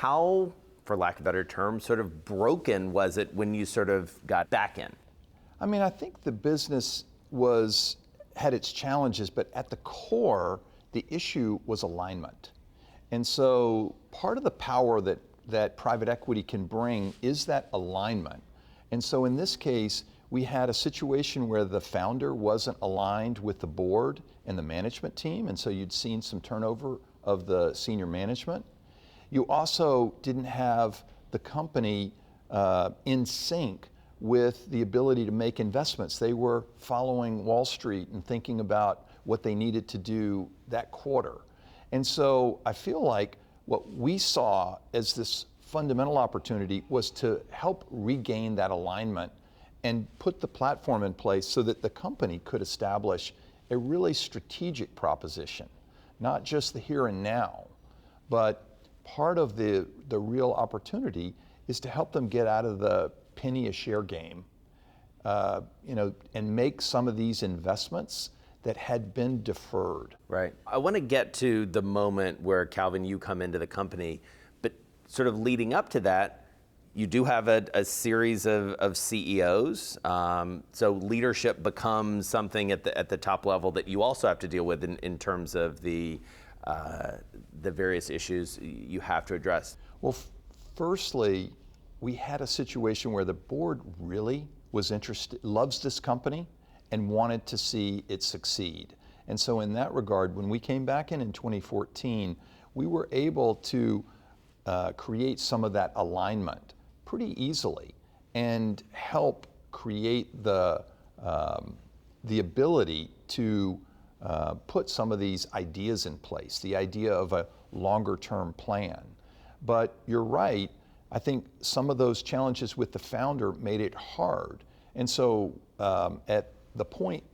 How, for lack of a better term, sort of broken was it when you sort of got back in? I mean, I think the business had its challenges, but at the core, the issue was alignment. And so part of the power that private equity can bring is that alignment. And so in this case, we had a situation where the founder wasn't aligned with the board and the management team, and so you'd seen some turnover of the senior management. You also didn't have the company in sync with the ability to make investments. They were following Wall Street and thinking about what they needed to do that quarter. And so I feel like what we saw as this fundamental opportunity was to help regain that alignment and put the platform in place so that the company could establish a really strategic proposition, not just the here and now, but part of the real opportunity is to help them get out of the penny a share game, and make some of these investments that had been deferred. Right. I want to get to the moment where, Calvin, you come into the company, but sort of leading up to that, you do have a series of CEOs. So leadership becomes something at the top level that you also have to deal with in terms of the various issues you have to address. Well, firstly, we had a situation where the board really was interested, loves this company, and wanted to see it succeed. And so in that regard, when we came back in 2014, we were able to create some of that alignment pretty easily and help create the ability to put some of these ideas in place, the idea of a longer term plan. But you're right, I think some of those challenges with the founder made it hard. And so at the point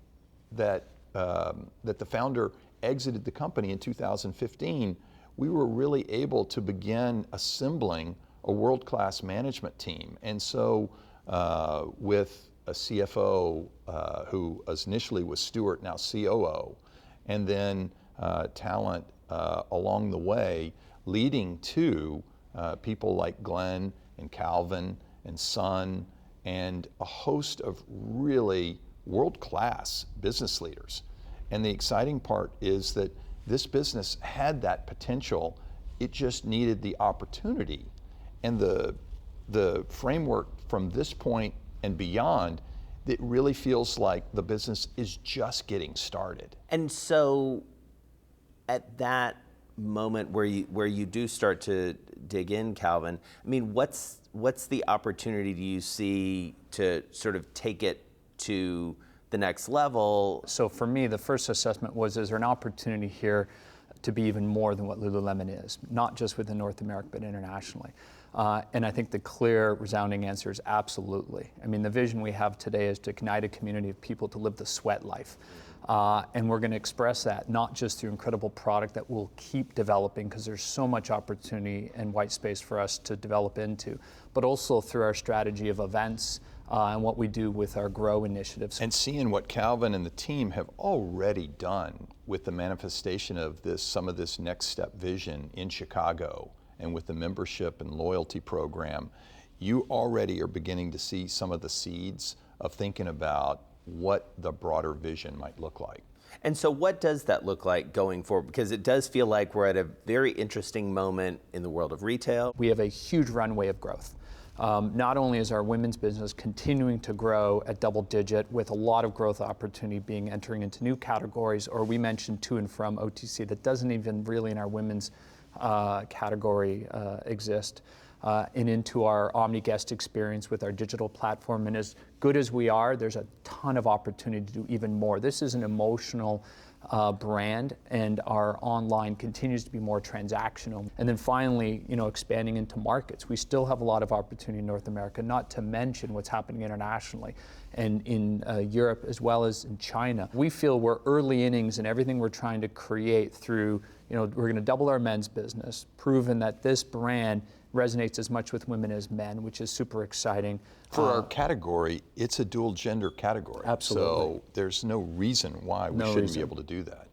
that the founder exited the company in 2015, we were really able to begin assembling a world-class management team. And so with a CFO who initially was Stuart, now COO, and then talent along the way, leading to people like Glenn and Calvin and Sun and a host of really world-class business leaders. And the exciting part is that this business had that potential. It just needed the opportunity. And the framework from this point and beyond, it really feels like the business is just getting started. And so at that moment where you do start to dig in, Calvin, I mean, what's the opportunity do you see to sort of take it to the next level? So for me, the first assessment was, is there an opportunity here to be even more than what Lululemon is, not just within North America, but internationally? And I think the clear, resounding answer is absolutely. I mean, the vision we have today is to ignite a community of people to live the sweat life. And we're going to express that not just through incredible product that we'll keep developing, because there's so much opportunity and white space for us to develop into, but also through our strategy of events and what we do with our Grow initiatives. And seeing what Calvin and the team have already done with the manifestation of some of this next step vision in Chicago, and with the membership and loyalty program, you already are beginning to see some of the seeds of thinking about what the broader vision might look like. And so what does that look like going forward? Because it does feel like we're at a very interesting moment in the world of retail. We have a huge runway of growth. Not only is our women's business continuing to grow at double digit with a lot of growth opportunity being entering into new categories, or we mentioned to and from OTC that doesn't even really in our women's category exist, and into our omni guest experience with our digital platform. And as good as we are, there's a ton of opportunity to do even more. This is an emotional brand, and our online continues to be more transactional. And then finally, expanding into markets. We still have a lot of opportunity in North America, not to mention what's happening internationally and in Europe as well as in China. We feel we're early innings in everything we're trying to create through, we're going to double our men's business, proven that this brand resonates as much with women as men, which is super exciting. For our category, it's a dual gender category. Absolutely. So there's no reason why we shouldn't be able to do that.